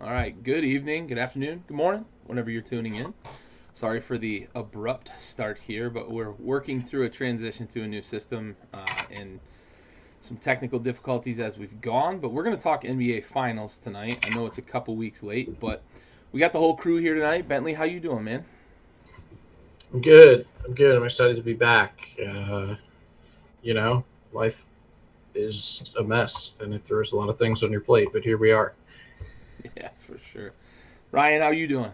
All right. Good evening, good afternoon, good morning, whenever you're tuning in. Sorry for the abrupt start here, but we're working through a transition to a new system and some technical difficulties as we've gone. But we're going to talk NBA Finals tonight. I know it's a couple weeks late, but we got the whole crew here tonight. Bentley, how you doing, man? I'm good. I'm good. I'm excited to be back. Life is a mess and it throws a lot of things on your plate, but here we are. Yeah, for sure. Ryan, how you doing?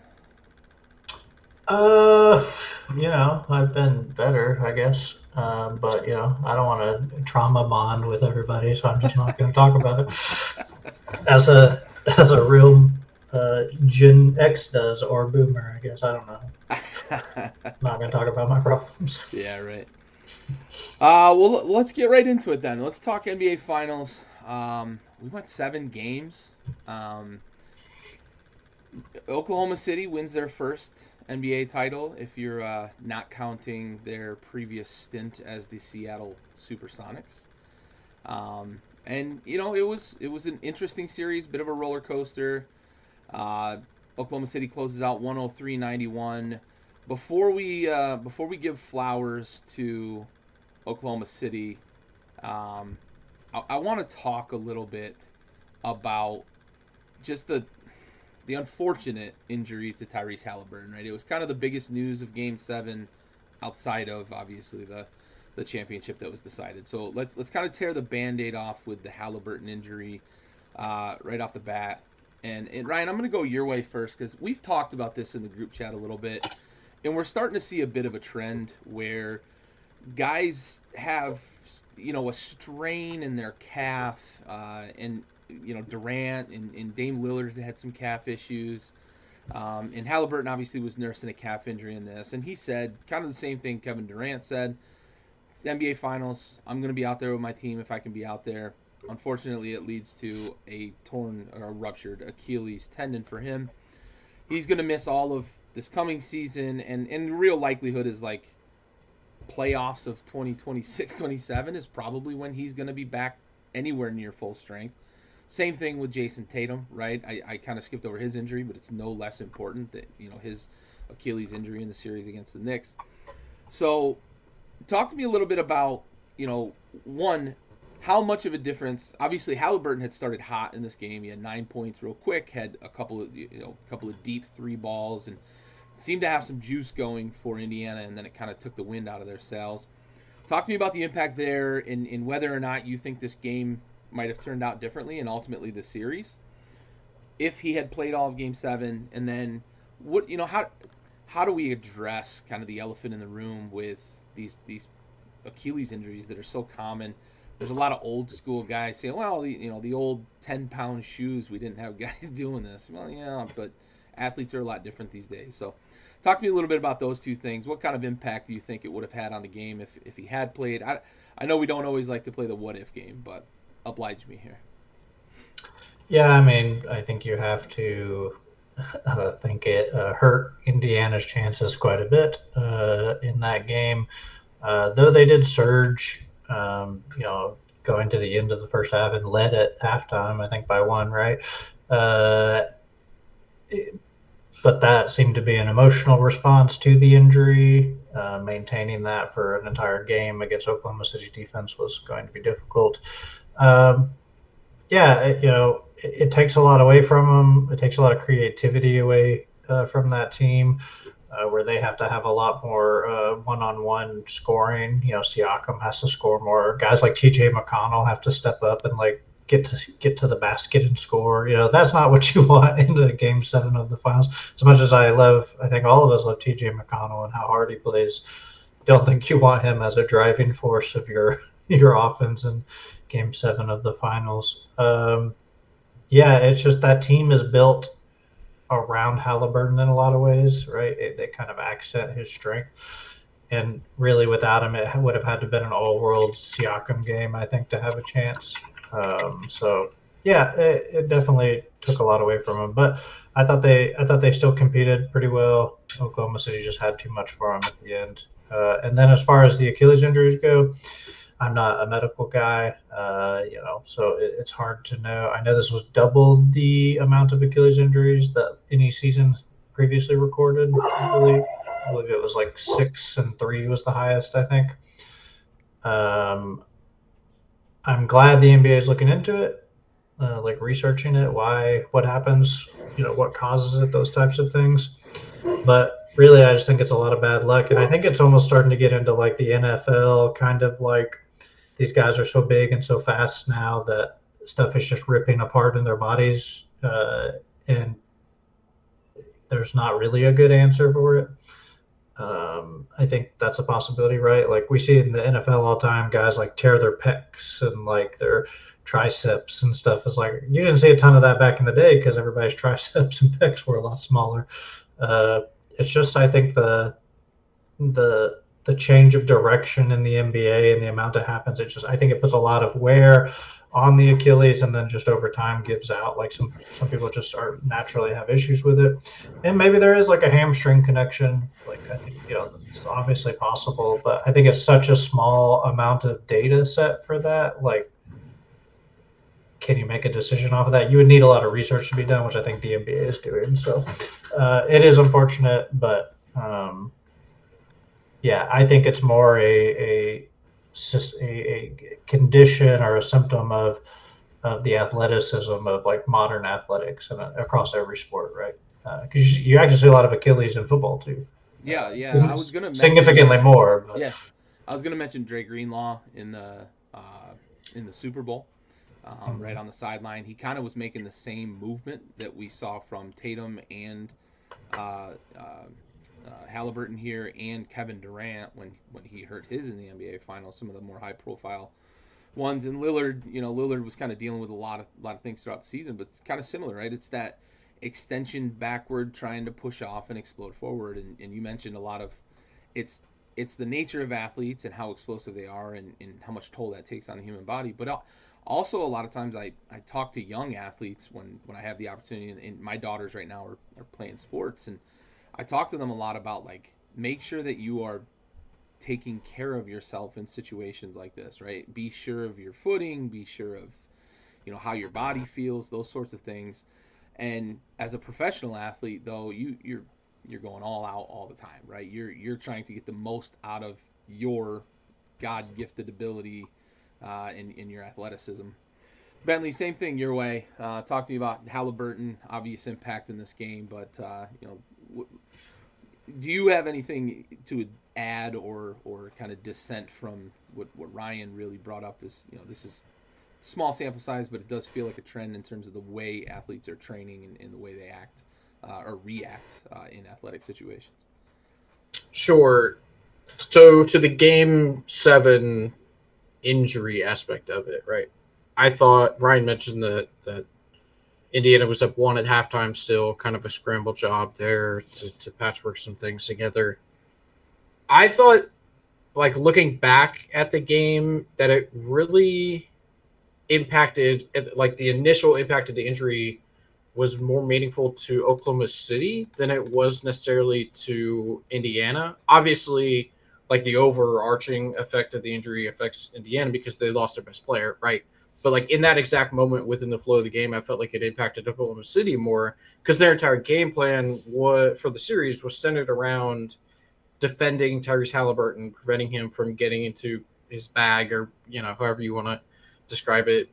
Uh, I've been better, I guess. But I don't want to trauma bond with everybody, so I'm just not going to talk about it. As a real Gen X does, or Boomer, I guess. I don't know. Not going to talk about my problems. Yeah, right. Well, let's get right into it then. Let's talk NBA Finals. We went 7 games. Um, Oklahoma City wins their first NBA title if you're not counting their previous stint as the Seattle Supersonics. And it was an interesting series, bit of a roller coaster. Uh, Oklahoma City closes out 103-91. Before we give flowers to Oklahoma City, um, I want to talk a little bit about just the unfortunate injury to Tyrese Halliburton. Right, it was kind of the biggest news of Game 7, outside of obviously the championship that was decided. So let's kind of tear the Band-Aid off with the Halliburton injury right off the bat. And Ryan, I'm going to go your way first because we've talked about this in the group chat a little bit, and we're starting to see a bit of a trend where guys have a strain in their calf, and Durant and Dame Lillard had some calf issues, and Halliburton obviously was nursing a calf injury in this, and he said kind of the same thing Kevin Durant said. It's NBA Finals. I'm going to be out there with my team if I can be out there. Unfortunately, it leads to a torn or a ruptured Achilles tendon for him. He's going to miss all of this coming season, and the real likelihood is like playoffs of 2026-27 is probably when he's going to be back anywhere near full strength. Same thing with Jason Tatum, right? I kind of skipped over his injury, but it's no less important that his Achilles injury in the series against the Knicks. So, talk to me a little bit about one, how much of a difference. Obviously, Halliburton had started hot in this game. He had 9 points real quick, had a couple of deep three balls, and seemed to have some juice going for Indiana, and then it kind of took the wind out of their sails. Talk to me about the impact there, in whether or not you think this game might have turned out differently, and ultimately the series, if he had played all of Game 7, and then how do we address kind of the elephant in the room with these Achilles injuries that are so common? There's a lot of old school guys saying, well, the old 10-pound shoes, we didn't have guys doing this. Well, yeah, but athletes are a lot different these days. So, talk to me a little bit about those two things. What kind of impact do you think it would have had on the game if he had played? I know we don't always like to play the what if game, but oblige me here. Yeah, I mean, I think you have to think it hurt Indiana's chances quite a bit in that game. Though they did surge, going to the end of the first half and led at halftime, I think by one, right? Uh, but that seemed to be an emotional response to the injury. Maintaining that for an entire game against Oklahoma City's defense was going to be difficult. Um, yeah, it takes a lot away from them. It takes a lot of creativity away from that team, where they have to have a lot more one-on-one scoring. Siakam has to score more. Guys like T.J. McConnell have to step up and get to the basket and score. That's not what you want in the Game 7 of the finals. As much as I think all of us love T.J. McConnell and how hard he plays. Don't think you want him as a driving force of your offense in Game 7 of the finals. Yeah, it's just that team is built around Halliburton in a lot of ways, right? They kind of accent his strength. And really, without him, it would have had to been an all-world Siakam game, I think, to have a chance. So yeah, it definitely took a lot away from him. But I thought they still competed pretty well. Oklahoma City just had too much for them at the end. And then as far as the Achilles injuries go, I'm not a medical guy, so it's hard to know. I know this was double the amount of Achilles injuries that any season previously recorded. I believe it was like 6 and 3 was the highest, I think. I'm glad the NBA is looking into it, like researching it, what happens, what causes it, those types of things. But really, I just think it's a lot of bad luck. And I think it's almost starting to get into like the NFL, kind of like these guys are so big and so fast now that stuff is just ripping apart in their bodies. And there's not really a good answer for it. I think that's a possibility, right? Like we see in the NFL all the time, guys like tear their pecs and like their triceps and stuff. Is like you didn't see a ton of that back in the day because everybody's triceps and pecs were a lot smaller. It's just I think the change of direction in the NBA and the amount that happens. I think it puts a lot of wear on the Achilles, and then just over time gives out. Like some people just are naturally have issues with it, and maybe there is like a hamstring connection. Like I think it's obviously possible, but I think it's such a small amount of data set for that. Like, can you make a decision off of that? You would need a lot of research to be done, which I think the NBA is doing. So it is unfortunate, but yeah, I think it's more a condition or a symptom of the athleticism of like modern athletics and across every sport, right? Because you actually see a lot of Achilles in football too. Yeah. I was gonna mention, significantly more. But. Yeah, I was gonna mention Dre Greenlaw in the Super Bowl, right on the sideline. He kind of was making the same movement that we saw from Tatum and Halliburton here and Kevin Durant when he hurt his in the NBA Finals. Some of the more high profile ones, and Lillard was kind of dealing with a lot of things throughout the season, but it's kind of similar, right? It's that extension backward trying to push off and explode forward, and you mentioned a lot of it's the nature of athletes and how explosive they are and how much toll that takes on the human body. But also a lot of times I talk to young athletes when I have the opportunity, and my daughters right now are playing sports, and I talk to them a lot about like make sure that you are taking care of yourself in situations like this, right? Be sure of your footing, be sure of how your body feels, those sorts of things. And as a professional athlete, though, you're going all out all the time, right? You're trying to get the most out of your God-gifted ability in your athleticism. Bentley, same thing your way. Talk to me about Halliburton, obvious impact in this game, but do you have anything to add or kind of dissent from what Ryan really brought up? Is this is small sample size, but it does feel like a trend in terms of the way athletes are training and the way they act or react in athletic situations. Sure. So to the Game 7 injury aspect of it, right? I thought Ryan mentioned that Indiana was up 1 at halftime still, kind of a scramble job there to patchwork some things together. I thought, like, looking back at the game, that it really impacted, like, the initial impact of the injury was more meaningful to Oklahoma City than it was necessarily to Indiana. Obviously, like, the overarching effect of the injury affects Indiana because they lost their best player, right? But, like, in that exact moment within the flow of the game, I felt like it impacted Oklahoma City more because their entire game plan for the series was centered around defending Tyrese Halliburton, preventing him from getting into his bag or, however you want to describe it,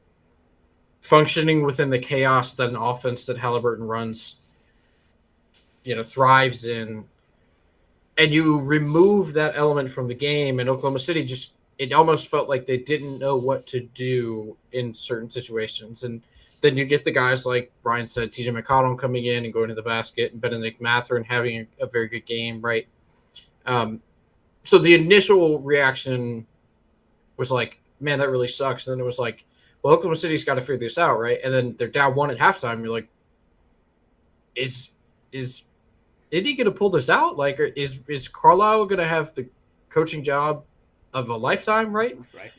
functioning within the chaos that an offense that Halliburton runs, thrives in. And you remove that element from the game, and Oklahoma City it almost felt like they didn't know what to do in certain situations. And then you get the guys like Ryan said, TJ McConnell coming in and going to the basket, and Benedict Mathurin having a very good game, right? So the initial reaction was like, man, that really sucks. And then it was like, well, Oklahoma City's got to figure this out, right? And then they're down 1 at halftime. You're like, is Indy going to pull this out? Like, is Carlisle going to have the coaching job of a lifetime, right? Right.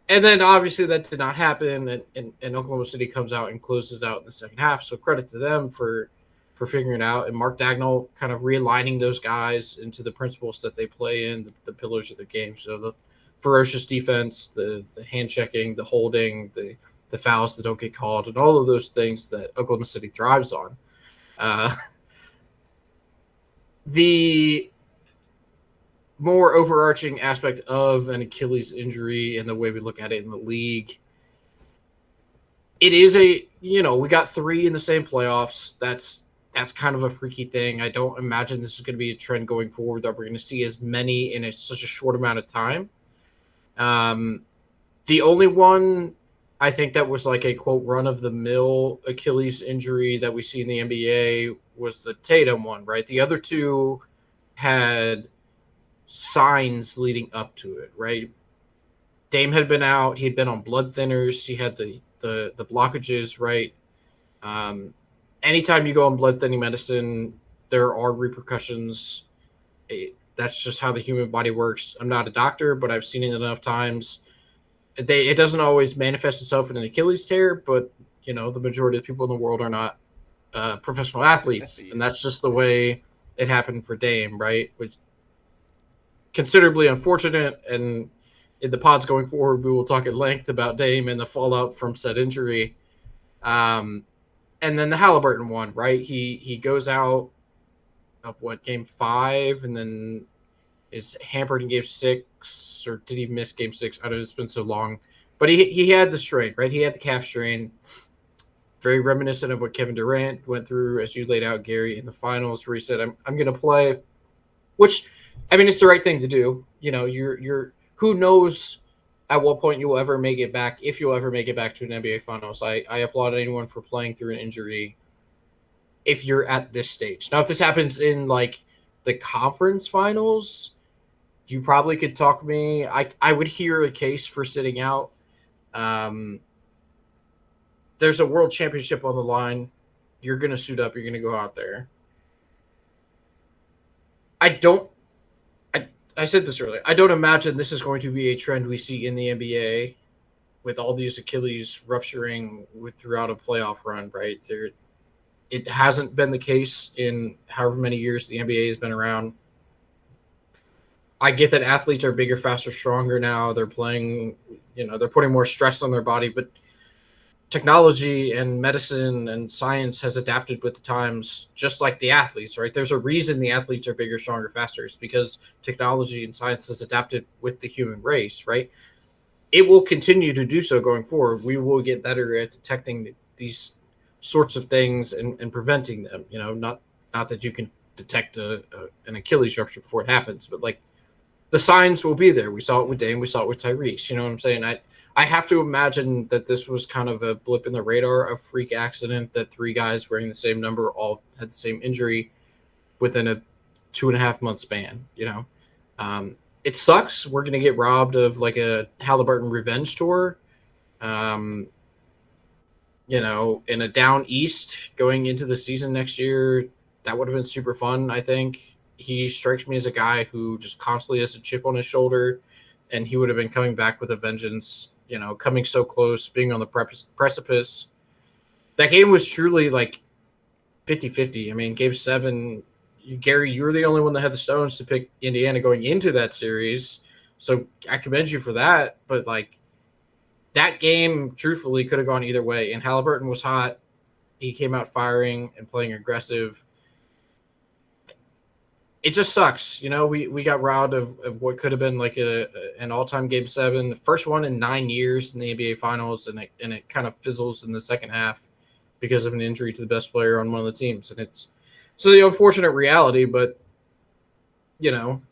And then obviously that did not happen, and Oklahoma City comes out and closes out in the second half. So credit to them for figuring it out, and Mark Dagnall kind of realigning those guys into the principles that they play in, the pillars of the game. So ferocious defense, the hand checking, the holding, the fouls that don't get called, and all of those things that Oklahoma City thrives on. The more overarching aspect of an Achilles injury and the way we look at it in the league, it is we got 3 in the same playoffs. That's kind of a freaky thing. I don't imagine this is going to be a trend going forward that we're going to see as many in such a short amount of time. The only one I think that was like a quote run-of-the-mill Achilles injury that we see in the NBA was the Tatum one, right? The other 2 had signs leading up to it, right? Dame had been out. He had been on blood thinners. He had the blockages, right? Anytime you go on blood thinning medicine, there are repercussions. That's just how the human body works. I'm not a doctor, but I've seen it enough times. It doesn't always manifest itself in an Achilles tear, but the majority of people in the world are not professional athletes, and that's just the way it happened for Dame, right? Which considerably unfortunate. And in the pods going forward, we will talk at length about Dame and the fallout from said injury. And then the Halliburton one, right? He goes out of game 5 and then is hampered in game 6, or did he miss game 6? I don't know, it's been so long. But he had the strain, right? He had the calf strain. Very reminiscent of what Kevin Durant went through, as you laid out, Gary, in the finals, where he said, I'm going to play, which, I mean, it's the right thing to do. You're who knows at what point you'll ever make it back, if you'll ever make it back to an NBA Finals. I applaud anyone for playing through an injury if you're at this stage. Now, if this happens in, like, the conference finals, you probably could talk me. I would hear a case for sitting out. There's a world championship on the line. You're going to suit up. You're going to go out there. I said this earlier. I don't imagine this is going to be a trend we see in the NBA with all these Achilles rupturing throughout a playoff run, right? It hasn't been the case in however many years the NBA has been around. I get that athletes are bigger, faster, stronger now. They're playing, they're putting more stress on their body, but technology and medicine and science has adapted with the times, just like the athletes, right? There's a reason the athletes are bigger, stronger, faster. It's because technology and science has adapted with the human race, right? It will continue to do so going forward. We will get better at detecting these sorts of things and preventing them. Not that you can detect an Achilles rupture before it happens, but like the signs will be there. We saw it with Dame. We saw it with Tyrese. You know what I'm saying? I have to imagine that this was kind of a blip in the radar, a freak accident that 3 guys wearing the same number all had the same injury within a 2.5 month span. It sucks. We're going to get robbed of like a Halliburton revenge tour. In a down east going into the season next year, that would have been super fun. I think he strikes me as a guy who just constantly has a chip on his shoulder, and he would have been coming back with a vengeance, coming so close, being on the precipice. That game was truly like 50-50. I mean, game 7, Gary, you were the only one that had the stones to pick Indiana going into that series. So I commend you for that. But like that game, truthfully, could have gone either way. And Halliburton was hot. He came out firing and playing aggressive. It just sucks. We got robbed of what could have been like an all-time game 7, the first one in 9 years in the NBA Finals, and it kind of fizzles in the second half because of an injury to the best player on one of the teams. And it's the unfortunate reality, but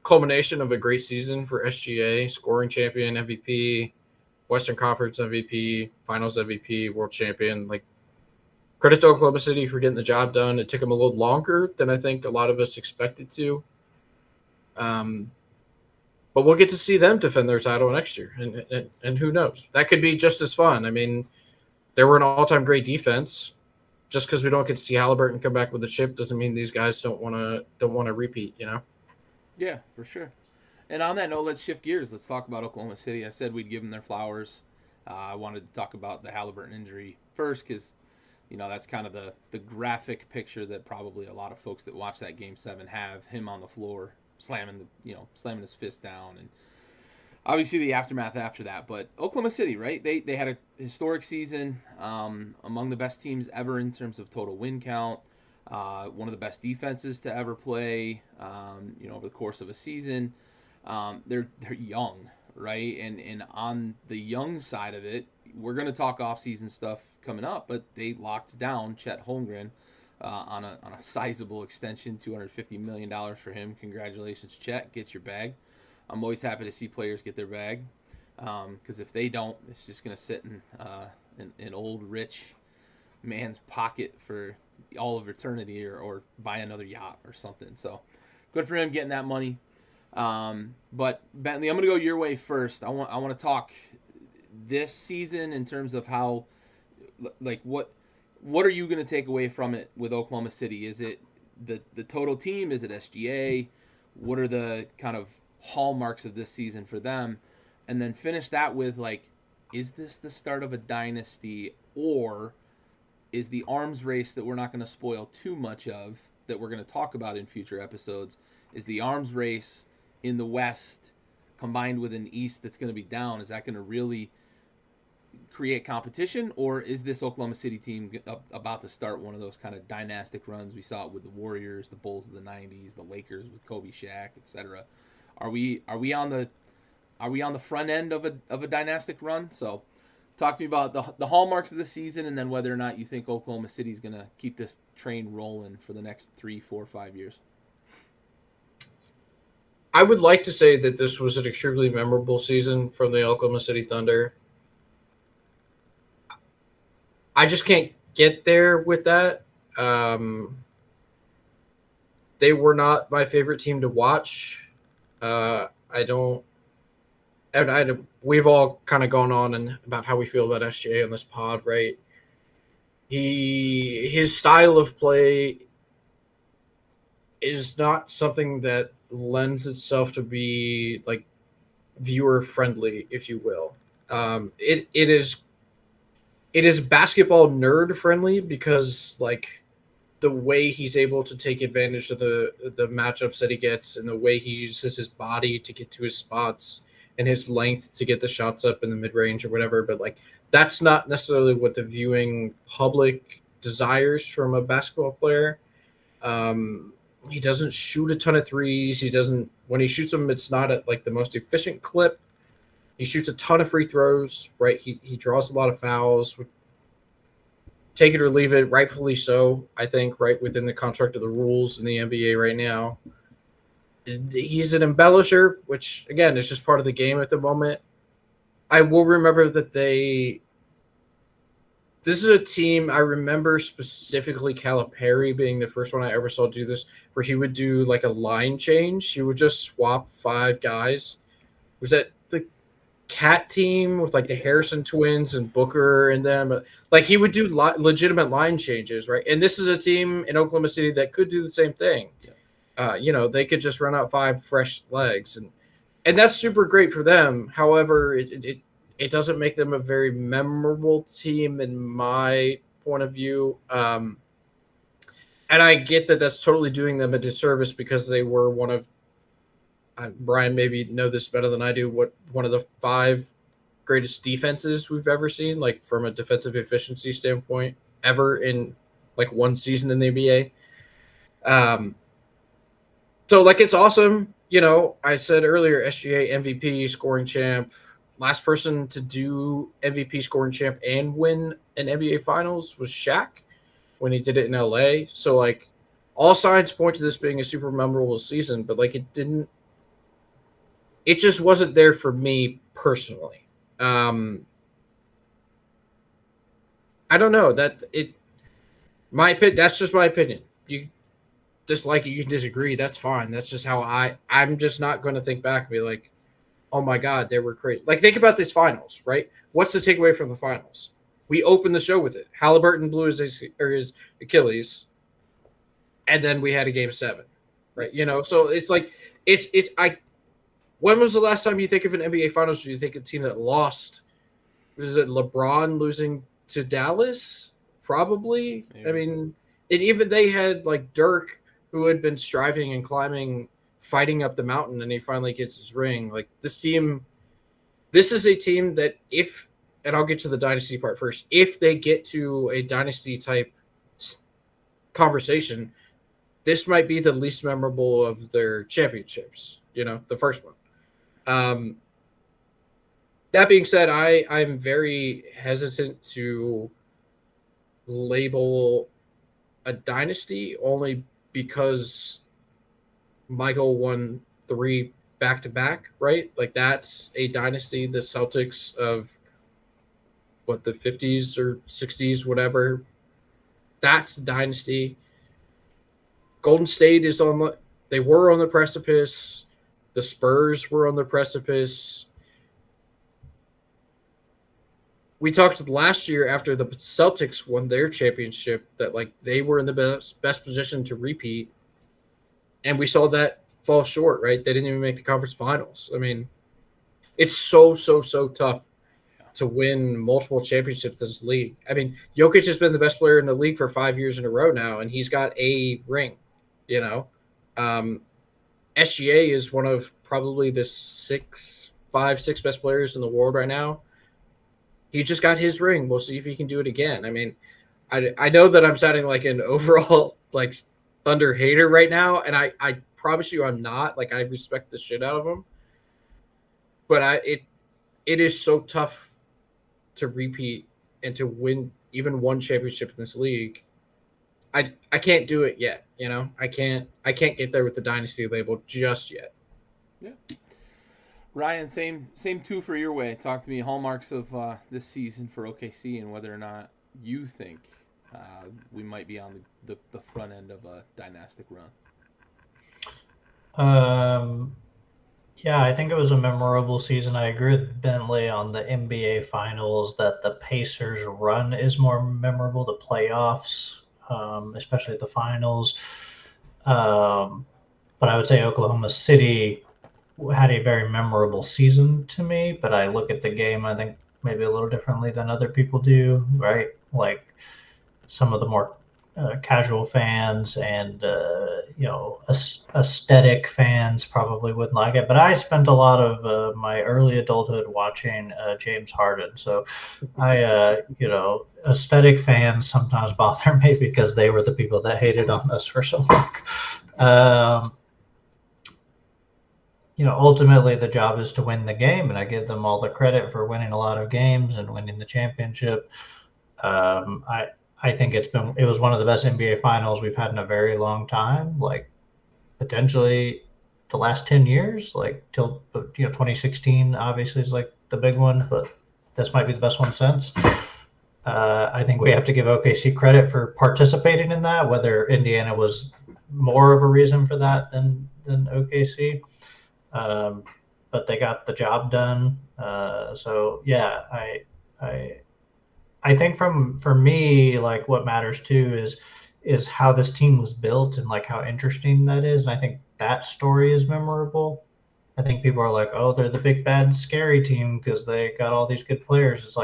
culmination of a great season for SGA, scoring champion, MVP, Western Conference MVP, Finals MVP, world champion. Like, credit to Oklahoma City for getting the job done. It took them a little longer than I think a lot of us expected to. But we'll get to see them defend their title next year. And who knows? That could be just as fun. I mean, they were an all-time great defense. Just because we don't get to see Halliburton come back with a chip doesn't mean these guys don't want to repeat, Yeah, for sure. And on that note, let's shift gears. Let's talk about Oklahoma City. I said we'd give them their flowers. I wanted to talk about the Halliburton injury first because, that's kind of the graphic picture that probably a lot of folks that watch that Game 7 have. Him on the floor, slamming his fist down. And obviously the aftermath after that. But Oklahoma City, right? They had a historic season, among the best teams ever in terms of total win count. One of the best defenses to ever play. Over the course of a season. They're young, right? And on the young side of it, we're going to talk off-season stuff coming up, but they locked down Chet Holmgren on a sizable extension, $250 million for him. Congratulations, Chet. Get your bag. I'm always happy to see players get their bag, because if they don't, it's just going to sit in an old rich man's pocket for all of eternity, or buy another yacht or something. So good for him getting that money. But Bentley, I'm going to go your way first. I want to talk this season in terms of how, like, what are you going to take away from it with Oklahoma City? Is it the total team? Is it SGA? What are the kind of hallmarks of this season for them? And then finish that with, like, is this the start of a dynasty, or is the arms race that we're not going to spoil too much of, that we're going to talk about in future episodes, is the arms race in the West combined with an East that's going to be down? Is that going to really create competition, or is this Oklahoma City team about to start one of those kind of dynastic runs? We saw it with the Warriors, the Bulls of the '90s, the Lakers with Kobe, Shaq, etc. Are we on the front end of a dynastic run? So talk to me about the hallmarks of the season, and then whether or not you think Oklahoma City is going to keep this train rolling for the next 3, 4, 5 years. I would like to say that this was an extremely memorable season from the Oklahoma City Thunder. I just can't get there with that. They were not my favorite team to watch. We've all kind of gone on and about how we feel about SGA on this pod, right? His style of play is not something that lends itself to be like viewer friendly, if you will. It is basketball nerd friendly, because like the way he's able to take advantage of the matchups that he gets, and the way he uses his body to get to his spots, and his length to get the shots up in the mid range or whatever. But like, that's not necessarily what the viewing public desires from a basketball player. He doesn't shoot a ton of threes. When he shoots them, it's not at like the most efficient clip. He shoots a ton of free throws, right? He draws a lot of fouls. Take it or leave it, rightfully so, I think, right within the construct of the rules in the NBA right now. He's an embellisher, which, again, is just part of the game at the moment. I will remember that this is a team, I remember specifically Calipari being the first one I ever saw do this, where he would do like a line change. He would just swap 5 guys. Was that the Cat team with like the Harrison twins and Booker and them? Like, he would do legitimate line changes, right? And this is a team in Oklahoma City that could do the same thing. Yeah. They could just run out 5 fresh legs, and that's super great for them. However, it doesn't make them a very memorable team in my point of view. And I get that that's totally doing them a disservice, because they were one of, Brian maybe know this better than I do, one of the 5 greatest defenses we've ever seen, like from a defensive efficiency standpoint, ever in like one season in the NBA. So like, it's awesome. I said earlier, SGA MVP, scoring champ. Last person to do MVP, scoring champ, and win an NBA Finals was Shaq when he did it in LA. So like, all signs point to this being a super memorable season, but like, it just wasn't there for me personally. I don't know that's just my opinion. You dislike it, you can disagree. That's fine. That's just how I'm just not going to think back and be like, oh my God, they were crazy. Like, think about this finals, right? What's the takeaway from the finals? We opened the show with it. Halliburton blew his Achilles, and then we had a game 7, right? So it's like, when was the last time you think of an NBA Finals? Do you think a team that lost? Was it LeBron losing to Dallas? Probably. Maybe. I mean, and even they had like Dirk, who had been striving and climbing, fighting up the mountain, and he finally gets his ring. Like, this team this is a team that and I'll get to the dynasty part first, if they get to a dynasty type conversation, this might be the least memorable of their championships, the first one. That being said, I'm very hesitant to label a dynasty only because Michael won 3 back-to-back, right? Like, that's a dynasty. The Celtics of the 50s or 60s, whatever, that's dynasty. Golden State they were on the precipice. The Spurs were on the precipice. We talked last year after the Celtics won their championship that they were in the best position to repeat, and we saw that fall short, right? They didn't even make the conference finals. I mean, it's so tough to win multiple championships in this league. I mean, Jokic has been the best player in the league for 5 years in a row now, and he's got a ring, SGA is one of probably the 5, 6 best players in the world right now. He just got his ring. We'll see if he can do it again. I mean, I know that I'm sounding like an overall Thunder hater right now, and I promise you I'm not. I respect the shit out of him. But it is so tough to repeat and to win even one championship in this league. I can't do it yet, I can't get there with the dynasty label just yet. Yeah. Ryan, same two for your way. Talk to me hallmarks of this season for OKC and whether or not you think we might be on the front end of a dynastic run. Yeah, I think it was a memorable season. I agree with Bentley on the NBA Finals that the Pacers' run is more memorable. The playoffs, especially the finals. But I would say Oklahoma City had a very memorable season to me. But I look at the game, I think maybe a little differently than other people do, right? Some of the more casual fans and aesthetic fans probably wouldn't like it, but I spent a lot of my early adulthood watching James Harden, so aesthetic fans sometimes bother me because they were the people that hated on us for so long. Ultimately the job is to win the game, and I give them all the credit for winning a lot of games and winning the championship. I think it was one of the best NBA finals we've had in a very long time, potentially the last 10 years, till 2016 obviously is the big one, but this might be the best one since. I think we have to give OKC credit for participating in that, whether Indiana was more of a reason for that than OKC. But they got the job done. So yeah, I think for me, what matters too is how this team was built and how interesting that is. And I think that story is memorable. I think people are oh, they're the big bad scary team because they got all these good players. It's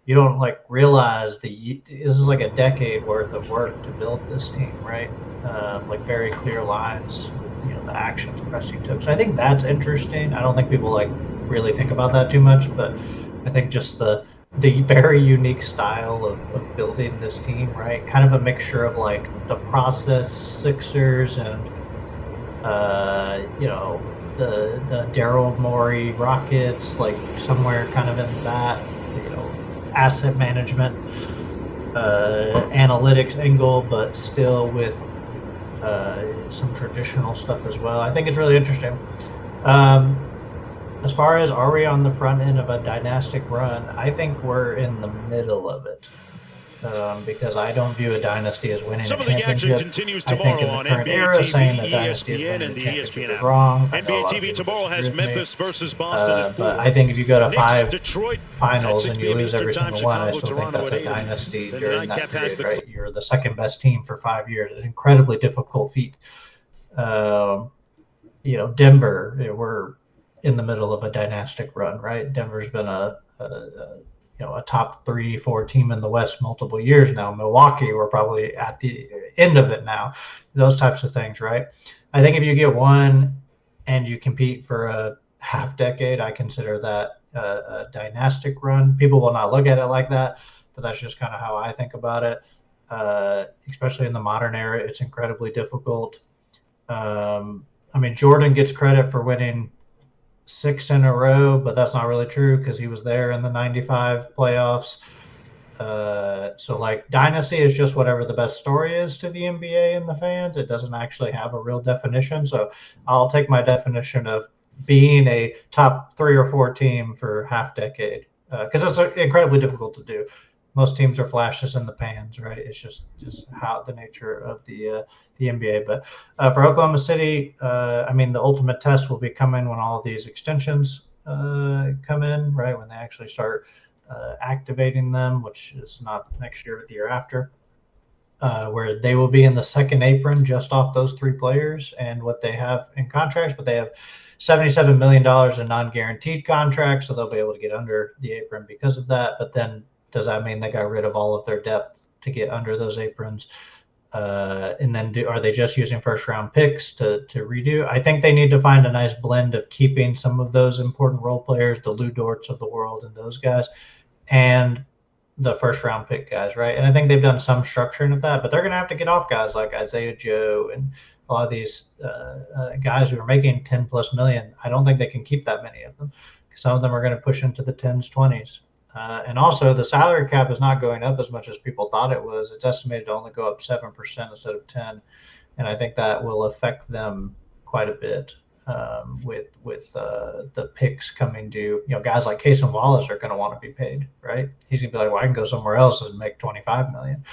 you don't realize this is a decade worth of work to build this team, right? Very clear lines, the actions Presti took. So I think that's interesting. I don't think people really think about that too much, but I think just the very unique style of building this team, right? Kind of a mixture of the process Sixers and the Daryl Morey Rockets, somewhere kind of in that asset management analytics angle, but still with some traditional stuff as well. I think it's really interesting. As far as are we on the front end of a dynastic run, I think we're in the middle of it. Because I don't view a dynasty as winning a championship. Some of the action continues tomorrow on NBA TV, ESPN, and the ESPN app. Wrong. NBA TV tomorrow has Memphis versus Boston at 4. But I think if you go to 5 finals and you lose every single one, I still think that's a dynasty during that period, right? You're the second best team for 5 years. An incredibly difficult feat. Denver, we're in the middle of a dynastic run, right? Denver's been a top 3-4 team in the West multiple years now. Milwaukee, we're probably at the end of it now. Those types of things, right? I think if you get one and you compete for a half decade. I consider that a dynastic run. People will not look at it like that, but that's just kind of how I think about it. Especially in the modern era, it's incredibly difficult. I mean, Jordan gets credit for winning 6 in a row, but that's not really true because he was there in the 95 playoffs. So like dynasty is just whatever the best story is to the NBA and the fans. It doesn't actually have a real definition. So I'll take my definition of being a top 3 or 4 team for half decade because it's incredibly difficult to do. Most teams are flashes in the pans, right? It's just how the nature of the NBA. But for Oklahoma City, I mean, the ultimate test will be coming when all of these extensions come in, right? When they actually start activating them, which is not next year, but the year after, where they will be in the second apron just off those 3 players and what they have in contracts, but they have $77 million in non-guaranteed contracts, so they'll be able to get under the apron because of that. But then does that mean they got rid of all of their depth to get under those aprons? And then are they just using first round picks to redo? I think they need to find a nice blend of keeping some of those important role players, the Lou Dorts of the world and those guys, and the first round pick guys, right? And I think they've done some structuring of that, but they're going to have to get off guys like Isaiah Joe and a lot of these guys who are making 10 plus million. I don't think they can keep that many of them. Some of them are going to push into the 10s, 20s. And also, the salary cap is not going up as much as people thought it was. It's estimated to only go up 7% instead of 10%, and I think that will affect them quite a bit with the picks coming due. You know, guys like Cason Wallace are going to want to be paid, right? He's going to be like, well, I can go somewhere else and make 25 million.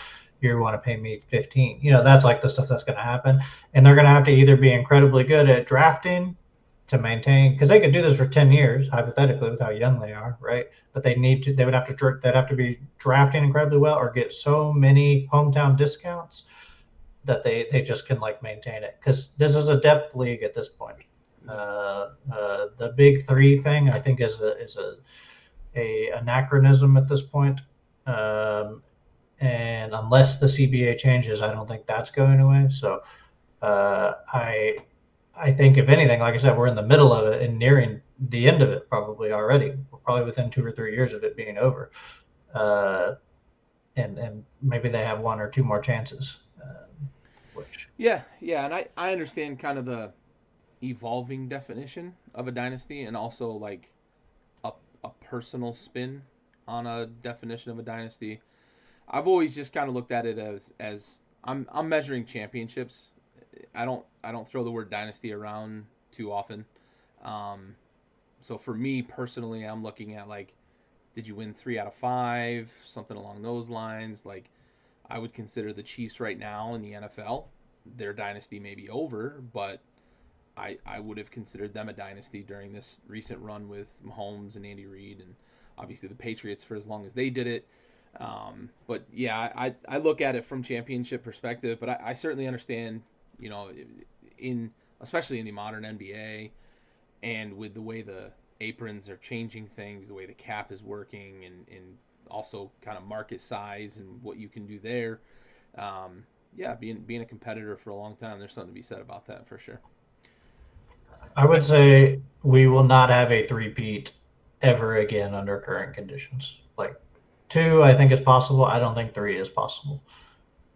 You want to pay me 15. You know, that's like the stuff that's going to happen, and they're going to have to either be incredibly good at drafting to maintain, because they could do this for 10 years hypothetically with how young they are, right? But they'd have to be drafting incredibly well or get so many hometown discounts that they just can like maintain it, because this is a depth league at this point. The big 3 thing I think is a anachronism at this point, and unless the CBA changes, I don't think that's going away. So I think, if anything, like I said, we're in the middle of it and nearing the end of it probably already. We're probably within 2 or 3 years of it being over. And maybe they have 1 or 2 more chances. Yeah, and I understand kind of the evolving definition of a dynasty and also like a personal spin on a definition of a dynasty. I've always just kind of looked at it as I'm measuring championships. I don't throw the word dynasty around too often. So for me personally, I'm looking at like, did you win 3 out of 5, something along those lines? Like, I would consider the Chiefs right now in the NFL, their dynasty may be over, but I would have considered them a dynasty during this recent run with Mahomes and Andy Reid, and obviously the Patriots for as long as they did it. But yeah, I look at it from championship perspective, but I certainly understand, you know, especially in the modern NBA, and with the way the aprons are changing things, the way the cap is working, and also kind of market size and what you can do there. Yeah, being a competitor for a long time, there's something to be said about that for sure. I would say we will not have a three-peat ever again under current conditions. Like 2, I think is possible. I don't think 3 is possible.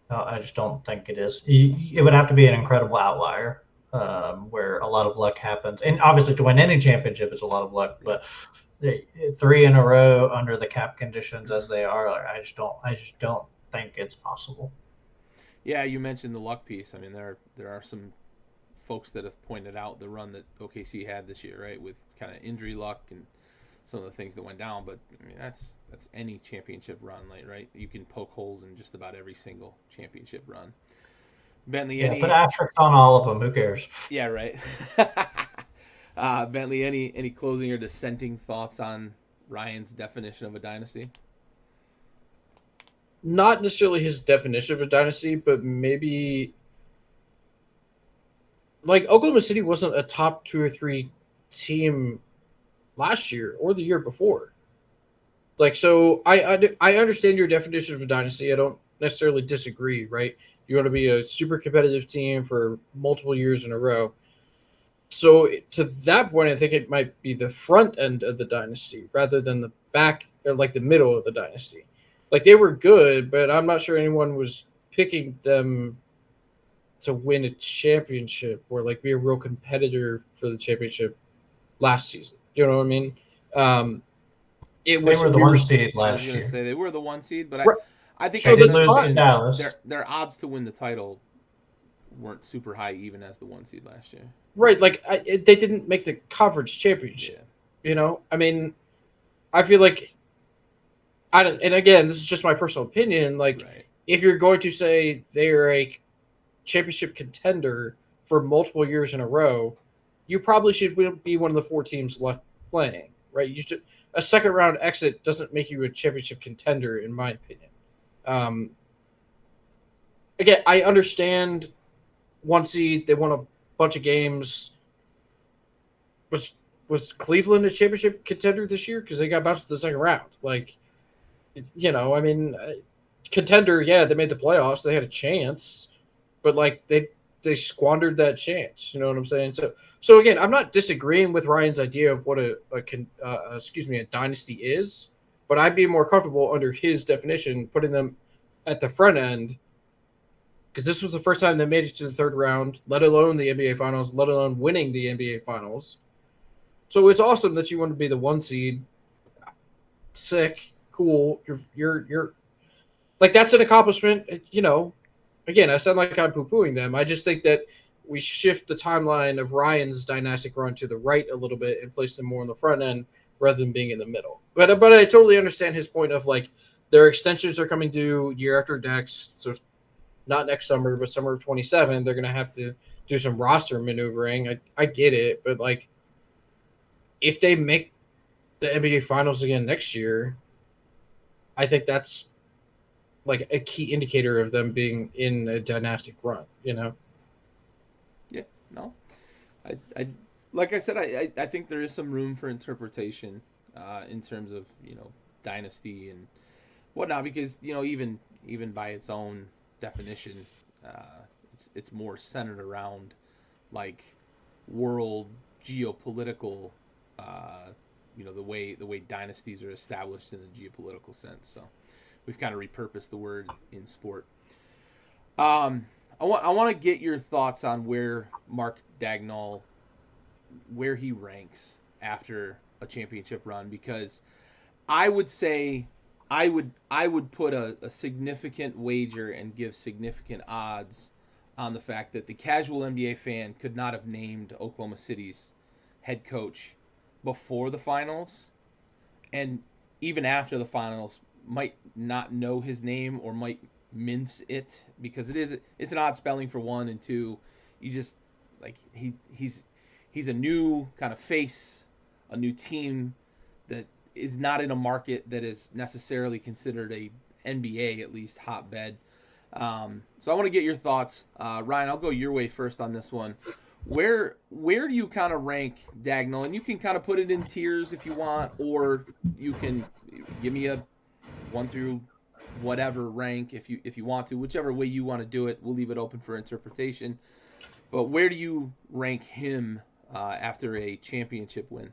I just don't think it is. It would have to be an incredible outlier where a lot of luck happens. And obviously, to win any championship is a lot of luck. But 3 in a row under the cap conditions as they are, I just don't think it's possible. Yeah, you mentioned the luck piece. I mean, there are some folks that have pointed out the run that OKC had this year, right, with kind of injury luck and some of the things that went down. But I mean, that's any championship run, like, right? You can poke holes in just about every single championship run. Bentley, put asterisks on all of them. Who cares? Yeah, right. Bentley, any closing or dissenting thoughts on Ryan's definition of a dynasty? Not necessarily his definition of a dynasty, but maybe like Oklahoma City wasn't a top 2 or 3 team last year or the year before. Like, so I understand your definition of a dynasty. I don't necessarily disagree, right? You want to be a super competitive team for multiple years in a row. So to that point, I think it might be the front end of the dynasty rather than the back or like the middle of the dynasty. Like they were good, but I'm not sure anyone was picking them to win a championship or like be a real competitor for the championship last season. You know what I mean? It They was were the we were one seed I was last gonna year. say they were the 1 seed, but Right. I think So They as did you that's lose to fine. mentioned, Dallas. their odds to win the title weren't super high even as the 1 seed last year. Right. Like they didn't make the conference Yeah. championship. You know, I mean, I feel like I don't. And again, this is just my personal opinion. Like, Right. if you're going to say they're a championship contender for multiple years in a row, you probably should be one of the 4 teams left playing. Right. You should. A second round exit doesn't make you a championship contender, in my opinion. Um, Again, I understand 1 seed. They won a bunch of games. Was Cleveland a championship contender this year? Because they got bounced to the second round. Like, it's I mean, contender. Yeah, they made the playoffs. They had a chance, but like they squandered that chance. You know what I'm saying? So again, I'm not disagreeing with Ryan's idea of what a dynasty is, but I'd be more comfortable under his definition putting them at the front end because this was the first time they made it to the third round, let alone the NBA Finals, let alone winning the NBA Finals. So it's awesome that you want to be the 1 seed. Sick, cool. You're like that's an accomplishment. Again, I sound like I'm poo-pooing them. I just think that we shift the timeline of Ryan's dynastic run to the right a little bit and place them more on the front end rather than being in the middle. But I totally understand his point of like their extensions are coming due year after next, so not next summer, but summer of 27. They're going to have to do some roster maneuvering. I get it, but like if they make the NBA Finals again next year, I think that's like a key indicator of them being in a dynastic run. Yeah. No. I like I said, I think there is some room for interpretation in terms of dynasty and whatnot because even by its own definition, it's more centered around like world geopolitical. The way dynasties are established in a geopolitical sense. So we've kind of repurposed the word in sport. I want to get your thoughts on where Mark Daigneault, where he ranks after a championship run, because I would say I would put a significant wager and give significant odds on the fact that the casual NBA fan could not have named Oklahoma City's head coach before the finals, and even after the finals might not know his name or might mince it because it's an odd spelling for one, and two, you just like he's a new kind of face, a new team that is not in a market that is necessarily considered a NBA at least hotbed. So I want to get your thoughts, Ryan. I'll go your way first on this one. Where do you kind of rank Daigneault? And you can kind of put it in tiers if you want, or you can give me a 1 through whatever rank if you want to. Whichever way you want to do it, we'll leave it open for interpretation. But where do you rank him after a championship win?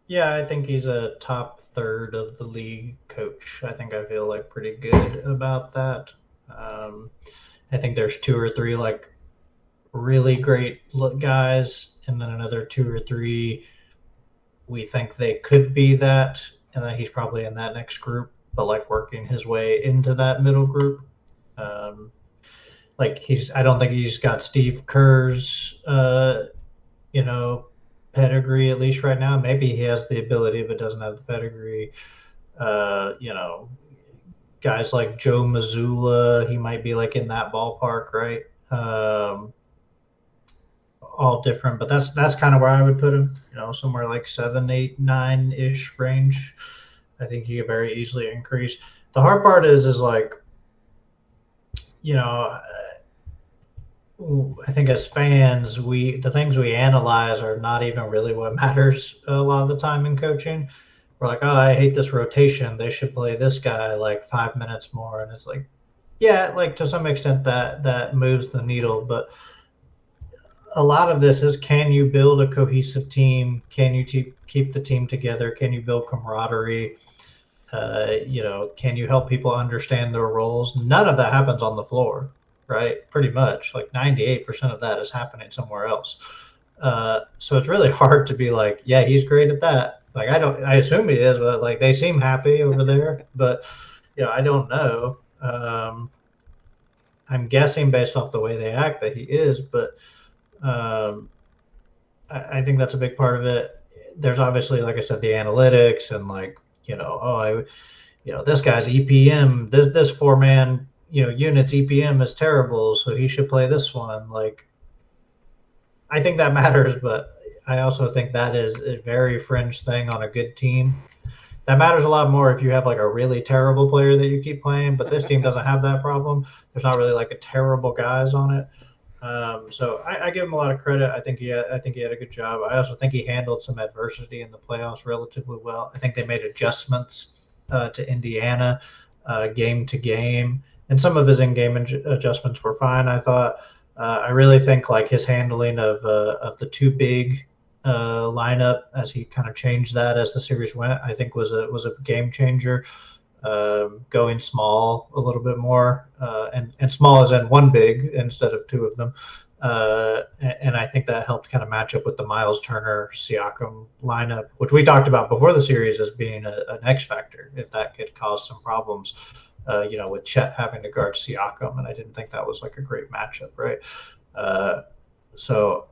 Yeah, I think he's a top third of the league coach. I think I feel like pretty good about that. I think there's 2 or 3 like really great guys, and then another 2 or 3 we think they could be that, and then he's probably in that next group, but like working his way into that middle group. I don't think he's got Steve Kerr's pedigree, at least right now. Maybe he has the ability but doesn't have the pedigree. Guys like Joe Mazzulla, he might be like in that ballpark, right? All different, but that's kind of where I would put him. Somewhere like 7, 8, 9-ish range. I think he could very easily increase. The hard part is like, I think as fans, the things we analyze are not even really what matters a lot of the time in coaching. We're like, oh, I hate this rotation. They should play this guy like 5 minutes more, and it's like, yeah, like to some extent that moves the needle, but a lot of this is, can you build a cohesive team? Can you keep the team together? Can you build camaraderie? Can you help people understand their roles? None of that happens on the floor, right? Pretty much like 98% of that is happening somewhere else. So it's really hard to be like, yeah, he's great at that. Like, I assume he is, but like they seem happy over there, but I don't know. I'm guessing based off the way they act that he is, but I think that's a big part of it. There's obviously, like I said, the analytics and like, this guy's EPM, this 4-man, unit's EPM is terrible, so he should play this one. Like, I think that matters, but I also think that is a very fringe thing on a good team. That matters a lot more if you have like a really terrible player that you keep playing, but this team doesn't have that problem. There's not really like a terrible guys on it. So I give him a lot of credit. I think he had a good job. I also think he handled some adversity in the playoffs relatively well. I think they made adjustments to Indiana game to game, and some of his in-game adjustments were fine. I thought. I really think like his handling of the too big lineup as he kind of changed that as the series went, I think was a game changer. Going small a little bit more, and small as in one big instead of two of them. And I think that helped kind of match up with the Miles Turner Siakam lineup, which we talked about before the series as being an X factor, if that could cause some problems, with Chet having to guard Siakam. And I didn't think that was like a great matchup, right? So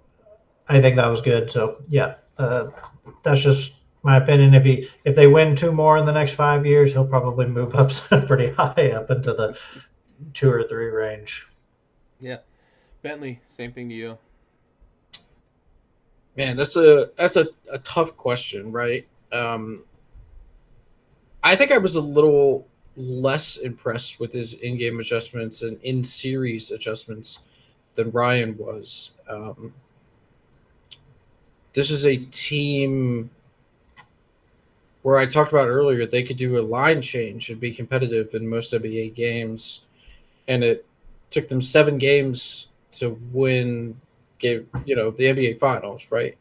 I think that was good. So yeah, that's just my opinion. If they win 2 more in the next 5 years, he'll probably move up pretty high up into the 2 or 3 range. Yeah, Bentley, same thing to you. Man, that's a tough question, right? I think I was a little less impressed with his in-game adjustments and in-series adjustments than Ryan was. This is a team where I talked about earlier, they could do a line change and be competitive in most NBA games, and it took them 7 games to win the NBA Finals, right?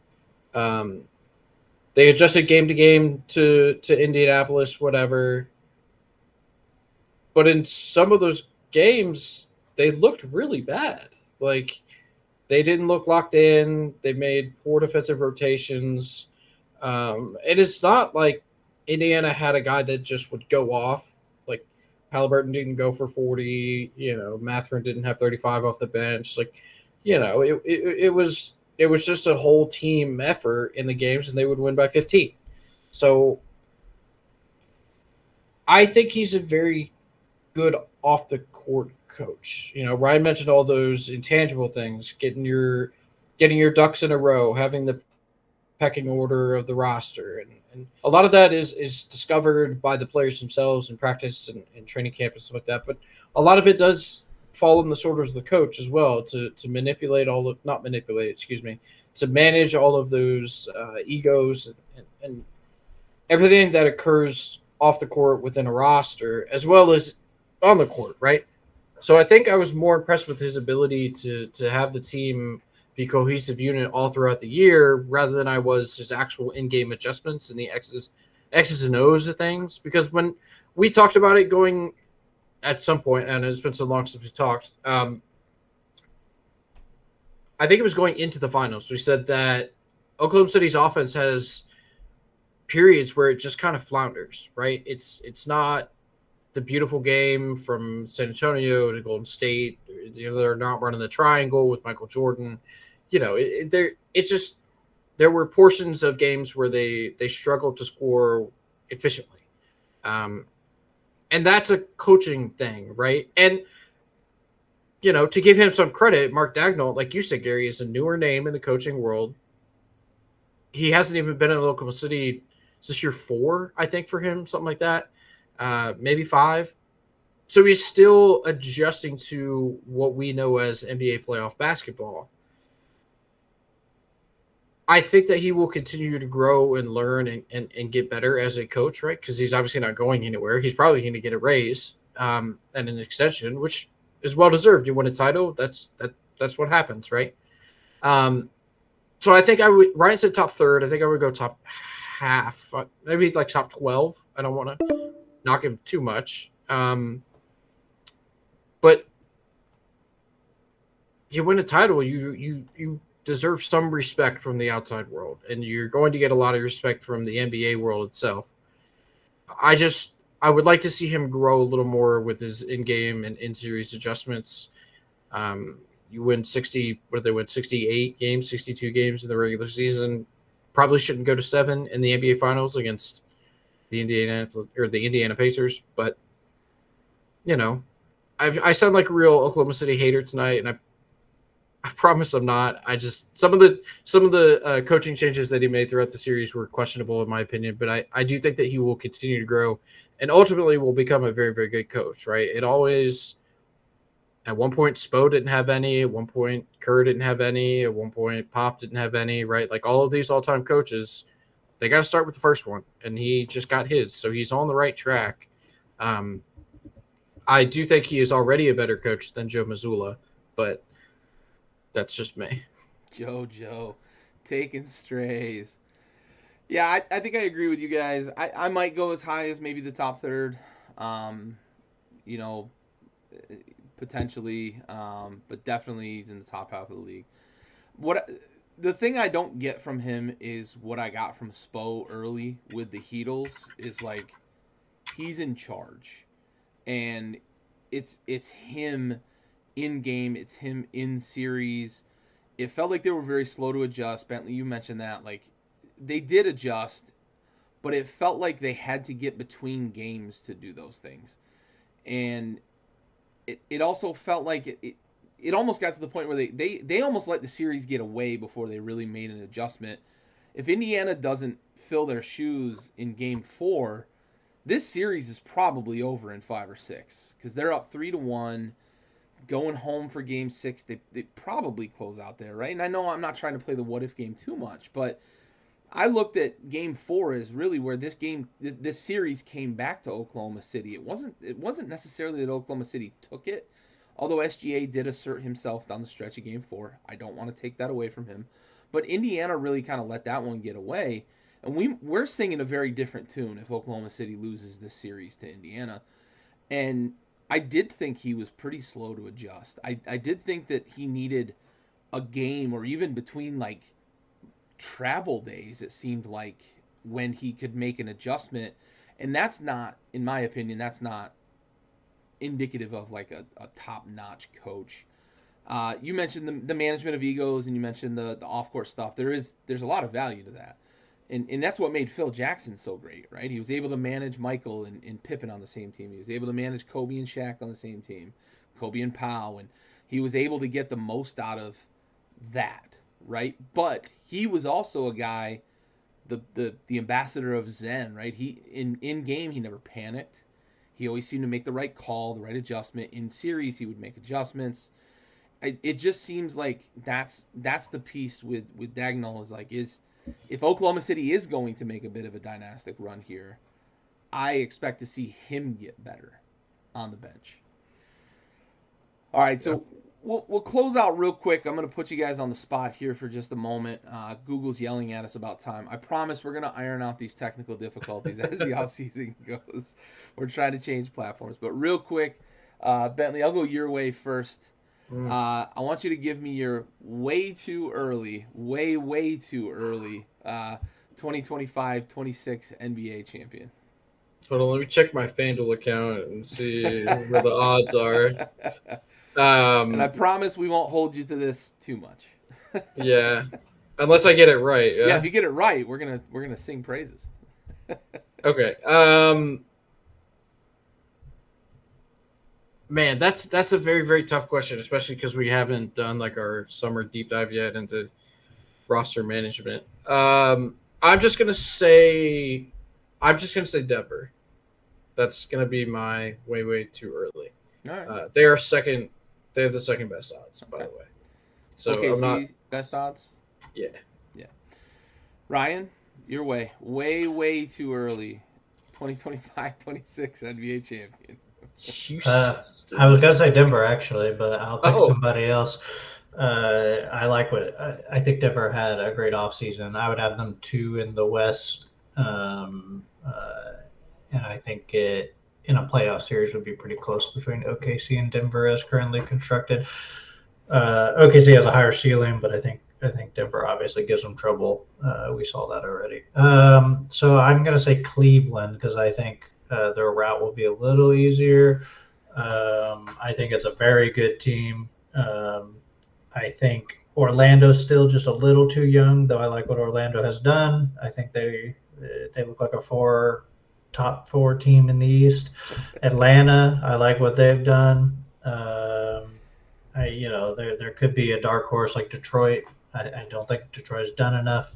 They adjusted game to game to Indianapolis, whatever. But in some of those games, they looked really bad. Like, they didn't look locked in. They made poor defensive rotations. And it's not like Indiana had a guy that just would go off. Like, Halliburton didn't go for 40. Mathurin didn't have 35 off the bench. Like, it was just a whole team effort in the games, and they would win by 15. So I think he's a very good off the court coach. Ryan mentioned all those intangible things, getting your ducks in a row, having the pecking order of the roster, and a lot of that is discovered by the players themselves in practice and training camp and stuff like that. But a lot of it does fall on the shoulders of the coach as well to manipulate to manage all of those egos and everything that occurs off the court within a roster as well as on the court, right? So I think I was more impressed with his ability to have the team be a cohesive unit all throughout the year rather than I was his actual in-game adjustments and the X's and O's of things. Because when we talked about it going at some point, and it's been so long since we talked, I think it was going into the finals. We said that Oklahoma City's offense has periods where it just kind of flounders, right? It's not the beautiful game from San Antonio to Golden State. They're not running the triangle with Michael Jordan. There were portions of games where they struggled to score efficiently. And that's a coaching thing, right? And, to give him some credit, Mark Daigneault, like you said, Gary, is a newer name in the coaching world. He hasn't even been in Oklahoma City. Is this year 4, I think, for him, something like that? Maybe 5. So he's still adjusting to what we know as NBA playoff basketball. I think that he will continue to grow and learn and get better as a coach, right? Because he's obviously not going anywhere. He's probably going to get a raise and an extension, which is well deserved. You win a title, that's what happens, right? So I think I would. Ryan said top third. I think I would go top half, maybe like top 12. I don't want to knock him too much. But you win a title, you deserve some respect from the outside world, and you're going to get a lot of respect from the NBA world itself. I would like to see him grow a little more with his in-game and in-series adjustments. You win 60, what did they win? 68 games, 62 games in the regular season. Probably shouldn't go to 7 in the NBA Finals against the Indiana Pacers, but you know, I sound like a real Oklahoma City hater tonight, and I promise I'm not. I just some of the coaching changes that he made throughout the series were questionable in my opinion, but I do think that he will continue to grow and ultimately will become a very, very good coach, right? It always, at one point, Spo didn't have any. At one point, Kerr didn't have any. At one point, Pop didn't have any, right? Like all of these all-time coaches, they got to start with the first one, and he just got his. So he's on the right track. I do think he is already a better coach than Joe Mazzulla, but that's just me. Joe, taking strays. Yeah, I think I agree with you guys. I might go as high as maybe the top third, you know, potentially, but definitely he's in the top half of the league. The thing I don't get from him is what I got from Spo early with the Heatles is like he's in charge, and it's him in game, it's him in series. It felt like they were very slow to adjust. Bentley, you mentioned that. Like, they did adjust, but it felt like they had to get between games to do those things. And it also felt like it almost got to the point where they almost let the series get away before they really made an adjustment. If Indiana doesn't fill their shoes in game 4, this series is probably over in 5 or 6 because they're up 3-1. Going home for game 6, they probably close out there, right? And I know I'm not trying to play the what if game too much, but I looked at game 4 as really where this series came back to Oklahoma City. It wasn't necessarily that Oklahoma City took it, although SGA did assert himself down the stretch of game 4. I don't want to take that away from him, but Indiana really kind of let that one get away, and we're singing a very different tune if Oklahoma City loses this series to Indiana. And I did think he was pretty slow to adjust. I did think that he needed a game or even between like travel days, it seemed like, when he could make an adjustment. And that's not, in my opinion, that's not indicative of like a top-notch coach. You mentioned the management of egos and you mentioned the off-court stuff. There's a lot of value to that. And that's what made Phil Jackson so great, right? He was able to manage Michael and Pippen on the same team. He was able to manage Kobe and Shaq on the same team, Kobe and Powell, and he was able to get the most out of that, right? But he was also a guy, the ambassador of Zen, right? He in game he never panicked. He always seemed to make the right call, the right adjustment. In series he would make adjustments. It just seems like that's the piece with Dagnall is if Oklahoma City is going to make a bit of a dynastic run here, I expect to see him get better on the bench. All right, so we'll close out real quick. I'm going to put you guys on the spot here for just a moment. Google's yelling at us about time. I promise we're going to iron out these technical difficulties as the offseason goes. We're trying to change platforms. But real quick, Bentley, I'll go your way first. I want you to give me your way too early 2025-26 NBA champion. Hold on, let me check my FanDuel account and see where the odds are. And I promise we won't hold you to this too much. Yeah, unless I get it right. Yeah, if you get it right, we're gonna sing praises. Okay. Man, that's a very, very tough question, especially because we haven't done like our summer deep dive yet into roster management. I'm just gonna say Denver. That's gonna be my way too early. All right. They are second. They have the second best odds, by the way. So okay, I'm not best odds. Yeah. Ryan, your way too early. 2025-26 NBA champion. I was gonna say Denver actually, but I'll pick somebody else. I like what I think Denver had a great offseason. I would have them 2 in the West. And I think it in a playoff series would be pretty close between OKC and Denver as currently constructed. OKC has a higher ceiling, but I think Denver obviously gives them trouble. We saw that already. So I'm going to say Cleveland because I think their route will be a little easier. I think it's a very good team. I think Orlando's still just a little too young, though I like what Orlando has done. I think they look like a top four team in the East. Atlanta, I like what they've done. There could be a dark horse like Detroit. I don't think Detroit's done enough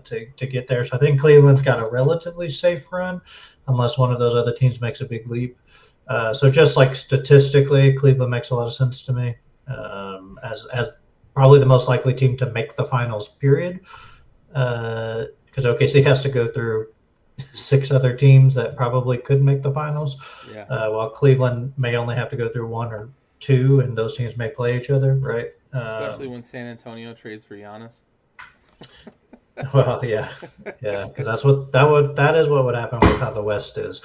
to get there. So I think Cleveland's got a relatively safe run, unless one of those other teams makes a big leap. So just like statistically, Cleveland makes a lot of sense to me as probably the most likely team to make the finals. Period. Because OKC has to go through 6 other teams that probably could make the finals. Yeah. While Cleveland may only have to go through 1 or 2, and those teams may play each other, right? Especially when San Antonio trades for Giannis. Well, yeah, because that is what would happen with how the West is.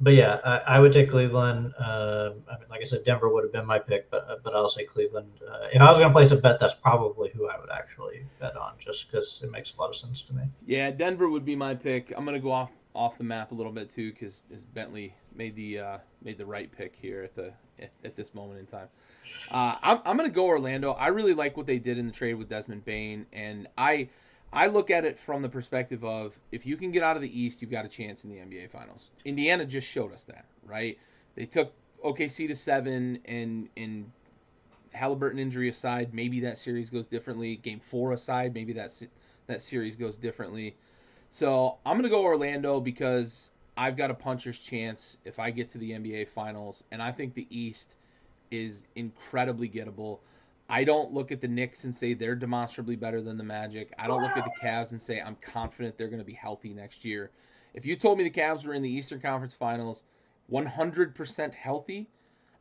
But yeah, I would take Cleveland. Like I said, Denver would have been my pick, but I'll say Cleveland. If I was going to place a bet, that's probably who I would actually bet on, just because it makes a lot of sense to me. Yeah, Denver would be my pick. I'm going to go off the map a little bit too, because Bentley made the right pick here at this moment in time. I'm going to go Orlando. I really like what they did in the trade with Desmond Bane, and I look at it from the perspective of if you can get out of the East, you've got a chance in the NBA Finals. Indiana just showed us that, right? They took OKC to 7, and Halliburton injury aside, maybe that series goes differently. Game 4 aside, maybe that series goes differently. So I'm going to go Orlando because I've got a puncher's chance if I get to the NBA Finals, and I think the East is incredibly gettable. I don't look at the Knicks and say they're demonstrably better than the Magic. I don't look at the Cavs and say I'm confident they're going to be healthy next year. If you told me the Cavs were in the Eastern Conference Finals 100% healthy,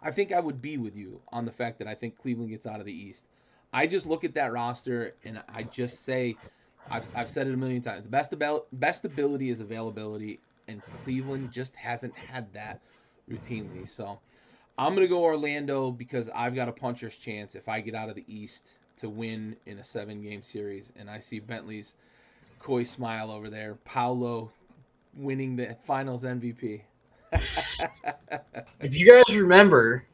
I think I would be with you on the fact that I think Cleveland gets out of the East. I just look at that roster and I just say, I've said it a million times, the best ability is availability, and Cleveland just hasn't had that routinely. So I'm going to go Orlando because I've got a puncher's chance if I get out of the East to win in a 7-game series. And I see Bentley's coy smile over there. Paolo winning the finals MVP. If you guys remember,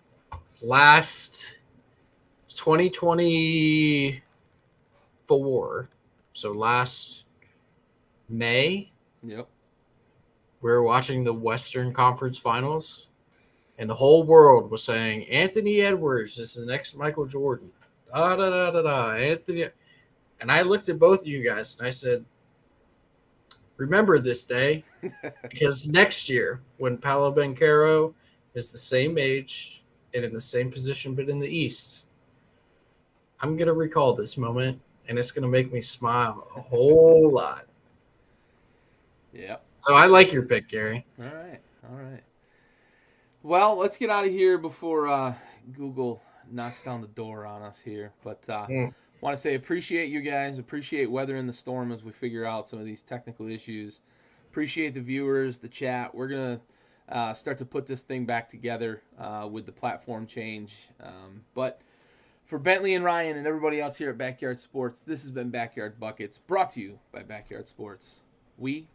last 2024, so last May, Yep. we were watching the Western Conference Finals. And the whole world was saying, Anthony Edwards is the next Michael Jordan. Anthony. And I looked at both of you guys and I said, remember this day, because next year, when Paolo Banchero is the same age and in the same position but in the East, I'm going to recall this moment, and it's going to make me smile a whole lot. Yep. So I like your pick, Gary. All right. Well, let's get out of here before Google knocks down the door on us here. But want to say appreciate you guys. Appreciate weathering the storm as we figure out some of these technical issues. Appreciate the viewers, the chat. We're going to start to put this thing back together with the platform change. But for Bentley and Ryan and everybody else here at Backyard Sports, this has been Backyard Buckets, brought to you by Backyard Sports. We